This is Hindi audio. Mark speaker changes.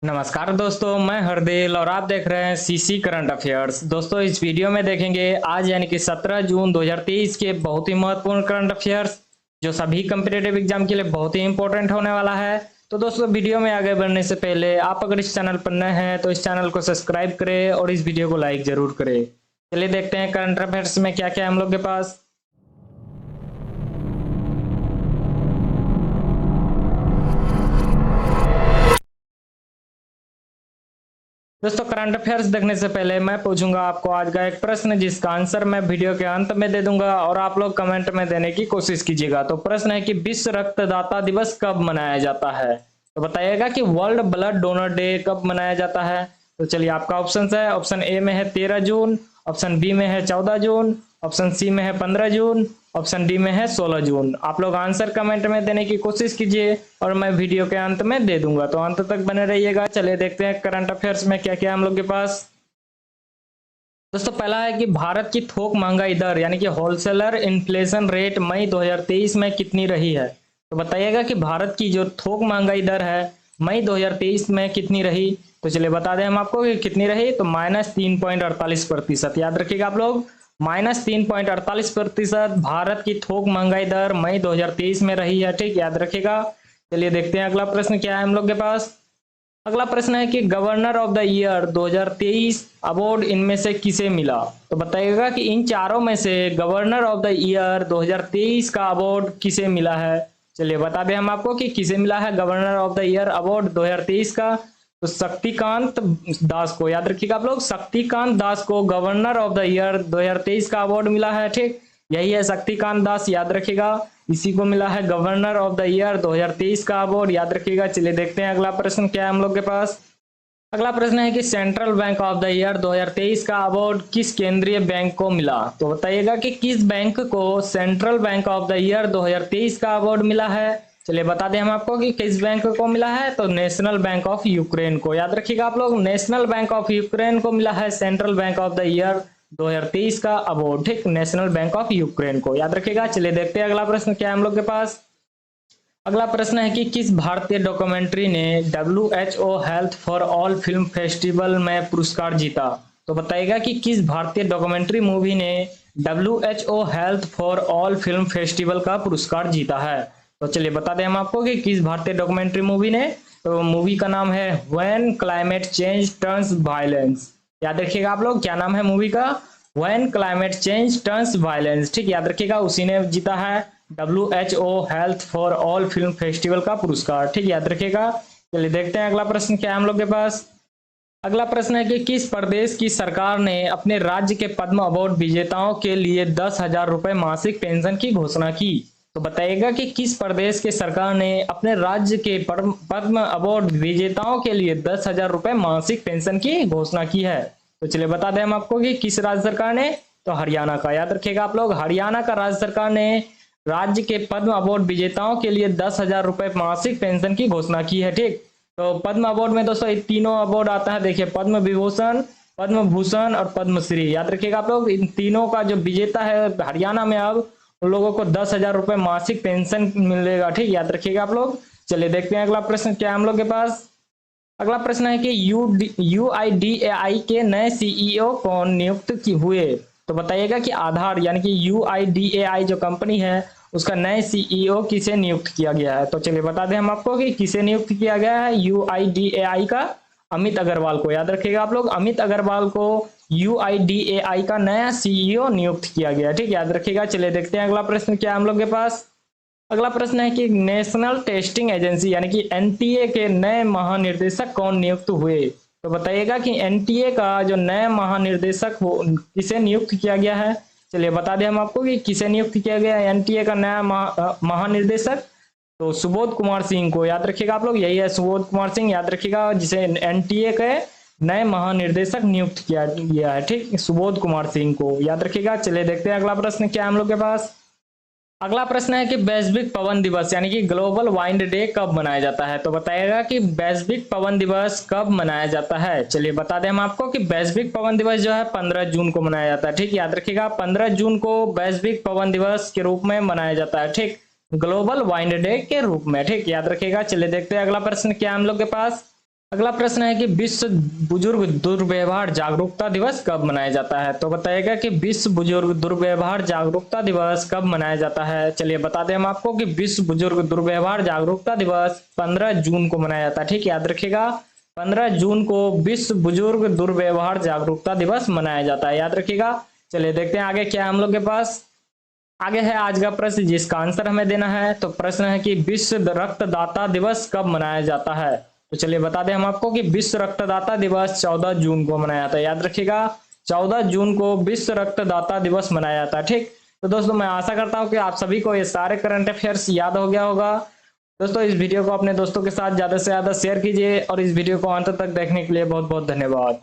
Speaker 1: नमस्कार दोस्तों, मैं हरदिल और आप देख रहे हैं सीसी करंट अफेयर्स। दोस्तों, इस वीडियो में देखेंगे आज यानी कि 17 जून 2023 के बहुत ही महत्वपूर्ण करंट अफेयर्स जो सभी कम्पिटेटिव एग्जाम के लिए बहुत ही इंपॉर्टेंट होने वाला है। तो दोस्तों, वीडियो में आगे बढ़ने से पहले आप अगर इस चैनल पर नए हैं तो इस चैनल को सब्सक्राइब करें और इस वीडियो को लाइक जरूर करें। चलिए देखते हैं करंट अफेयर्स में क्या क्या हम लोग के पास। दोस्तों, करंट अफेयर्स देखने से पहले मैं पूछूंगा आपको आज का एक प्रश्न जिसका आंसर मैं वीडियो के अंत में दे दूंगा और आप लोग कमेंट में देने की कोशिश कीजिएगा। तो प्रश्न है कि विश्व रक्तदाता दिवस कब मनाया जाता है। तो बताइएगा कि वर्ल्ड ब्लड डोनर डे कब मनाया जाता है। तो चलिए, आपका ऑप्शन है, ऑप्शन ए में है 13 जून, ऑप्शन बी में है 14 जून, ऑप्शन सी में है 15 जून, ऑप्शन डी में है 16 जून। आप लोग आंसर कमेंट में देने की कोशिश कीजिए और मैं वीडियो के अंत में दे दूंगा, तो अंत तक बने रहिएगा। चलिए देखते हैं करंट अफेयर्स में क्या क्या हम लोग के पास। दोस्तों, पहला है कि भारत की थोक महंगाई दर यानी कि होलसेलर इन्फ्लेशन रेट मई 2023 में कितनी रही है। तो बताइएगा कि भारत की जो थोक महंगाई दर है मई 2023 में कितनी रही। तो चलिए बता दें हम आपको कि कितनी रही। तो -3.48%। याद रखिएगा आप लोग, -3.48% भारत की थोक महंगाई दर मई 2023 में रही है। ठीक, याद रखिएगा। चलिए देखते हैं अगला प्रश्न क्या है हम लोग के पास। अगला प्रश्न है कि governor of the year 2023 award इनमें से किसे मिला। तो बताइएगा कि इन चारों में से गवर्नर ऑफ द ईयर 2023 का अवार्ड किसे मिला है। चलिए बता दें हम आपको कि किसे मिला है governor of the year award 2023 का। तो शक्तिकांत दास को, याद रखिएगा आप लोग, शक्तिकांत दास को गवर्नर ऑफ द ईयर 2023 का अवार्ड मिला है। ठीक, यही है शक्तिकांत दास, याद रखिएगा, इसी को मिला है गवर्नर ऑफ द ईयर 2023 का अवार्ड, याद रखिएगा। चलिए देखते हैं अगला प्रश्न क्या है हम लोग के पास। अगला प्रश्न है कि central bank of the year 2023 का अवार्ड किस केंद्रीय बैंक को मिला। तो बताइएगा कि किस बैंक को central bank of the year 2023 का अवार्ड मिला है। चलिए बता दें हम आपको कि किस बैंक को मिला है। तो नेशनल बैंक ऑफ यूक्रेन को, याद रखिएगा आप लोग, नेशनल बैंक ऑफ यूक्रेन को मिला है central bank of the year 2023 का अवार्ड। ठीक, नेशनल बैंक ऑफ यूक्रेन को, याद रखिएगा। चलिए देखते हैं अगला प्रश्न क्या है हम लोग के पास। अगला प्रश्न है कि किस भारतीय डॉक्यूमेंट्री ने WHO health for all film festival में पुरस्कार जीता। तो बताइएगा कि किस भारतीय डॉक्यूमेंट्री मूवी ने WHO health for all film festival का पुरस्कार जीता है। तो चलिए बता दें हम आपको कि किस भारतीय डॉक्यूमेंट्री मूवी ने। तो मूवी का नाम है when climate change turns violence. याद रखिएगा आप लोग, क्या नाम है मूवी का, when climate change turns violence. ठीक, याद रखिएगा, उसी ने जीता है WHO health for all film festival का पुरस्कार। ठीक, याद रखिएगा। चलिए देखते हैं अगला प्रश्न क्या है हम लोग के पास। अगला प्रश्न है कि किस प्रदेश की सरकार ने अपने राज्य के पद्म अवार्ड विजेताओं के लिए 10,000 रुपए मासिक पेंशन की घोषणा की। तो बताइएगा कि किस प्रदेश के सरकार ने अपने राज्य के पद्म अवार्ड विजेताओं के लिए 10,000 रुपए मासिक पेंशन की घोषणा की है। तो चलिए बता दें हम आपको कि किस राज्य सरकार ने। तो हरियाणा का, याद रखिएगा आप लोग, हरियाणा का राज्य सरकार ने राज्य के पद्म अवार्ड विजेताओं के लिए 10,000 रुपए मासिक पेंशन की घोषणा की है। ठीक, तो पद्म अवार्ड में दोस्तों तीनों अवार्ड आता है, देखिए, पद्म विभूषण, पद्म भूषण और पद्मश्री। याद रखिएगा आप लोग, इन तीनों का जो विजेता है हरियाणा में, अब उन लोगों को 10,000 रुपए मासिक पेंशन मिलेगा। ठीक, याद रखिएगा आप लोग। चलिए देखते हैं अगला प्रश्न क्या है हम लोग के पास। अगला प्रश्न है कि UIDAI के नए CEO कौन नियुक्त हुए। तो बताइएगा कि आधार यानी कि UIDAI जो कंपनी है उसका नए CEO किसे नियुक्त किया गया है। तो चलिए बता दें हम आपको कि किसे नियुक्त किया गया है UIDAI का, अमित अग्रवाल को। याद रखिएगा आप लोग, अमित अग्रवाल को UIDAI का नया CEO नियुक्त किया गया। ठीक, याद रखिएगा। चलिए देखते हैं अगला प्रश्न क्या हम लोग के पास। अगला प्रश्न है कि नेशनल टेस्टिंग एजेंसी यानी कि NTA के नए महानिर्देशक कौन नियुक्त हुए। तो बताइएगा कि NTA का जो नया महानिर्देशक किसे नियुक्त किया गया है। चलिए बता दें हम आपको कि किसे नियुक्त किया गया है NTA का नया महानिर्देशक। तो सुबोध कुमार सिंह को, याद रखिएगा आप लोग, यही है सुबोध कुमार सिंह, याद रखिएगा, जिसे NTA के नए महानिर्देशक नियुक्त किया गया है। ठीक, सुबोध कुमार सिंह को, याद रखिएगा। चलिए देखते हैं अगला प्रश्न क्या हम लोग के पास। अगला प्रश्न है कि वैश्विक पवन दिवस यानी कि ग्लोबल वाइंड डे कब मनाया जाता है। तो बताइएगा कि वैश्विक पवन दिवस कब मनाया जाता है। चलिए बता दें हम आपको कि वैश्विक पवन दिवस जो है 15 जून को मनाया जाता है। ठीक, याद रखिएगा, 15 जून को वैश्विक पवन दिवस के रूप में मनाया जाता है। ठीक, ग्लोबल वाइंड डे के रूप में। ठीक, याद रखिएगा। चलिए देखते हैं अगला प्रश्न क्या हम लोग के पास। अगला प्रश्न है कि विश्व बुजुर्ग दुर्व्यवहार जागरूकता दिवस कब मनाया जाता है? तो बताइएगा कि विश्व बुजुर्ग दुर्व्यवहार जागरूकता दिवस कब मनाया जाता है। चलिए बता दें हम आपको कि विश्व बुजुर्ग दुर्व्यवहार जागरूकता दिवस 15 जून को मनाया जाता है। ठीक, याद रखिएगा 15 जून को विश्व बुजुर्ग दुर्व्यवहार जागरूकता दिवस मनाया जाता है, याद रखिएगा। चलिए देखते हैं आगे क्या है हम लोग के पास। आगे है आज का प्रश्न जिसका आंसर हमें देना है। तो प्रश्न है कि विश्व रक्तदाता दिवस कब मनाया जाता है? तो चलिए बता दें हम आपको कि विश्व रक्तदाता दिवस 14 जून को मनाया जाता है, याद रखिएगा 14 जून को विश्व रक्तदाता दिवस मनाया जाता है। ठीक, तो दोस्तों मैं आशा करता हूं कि आप सभी को ये सारे करंट अफेयर्स याद हो गया होगा। दोस्तों इस वीडियो को अपने दोस्तों के साथ ज्यादा से ज्यादा शेयर कीजिए और इस वीडियो को अंत तक देखने के लिए बहुत बहुत धन्यवाद।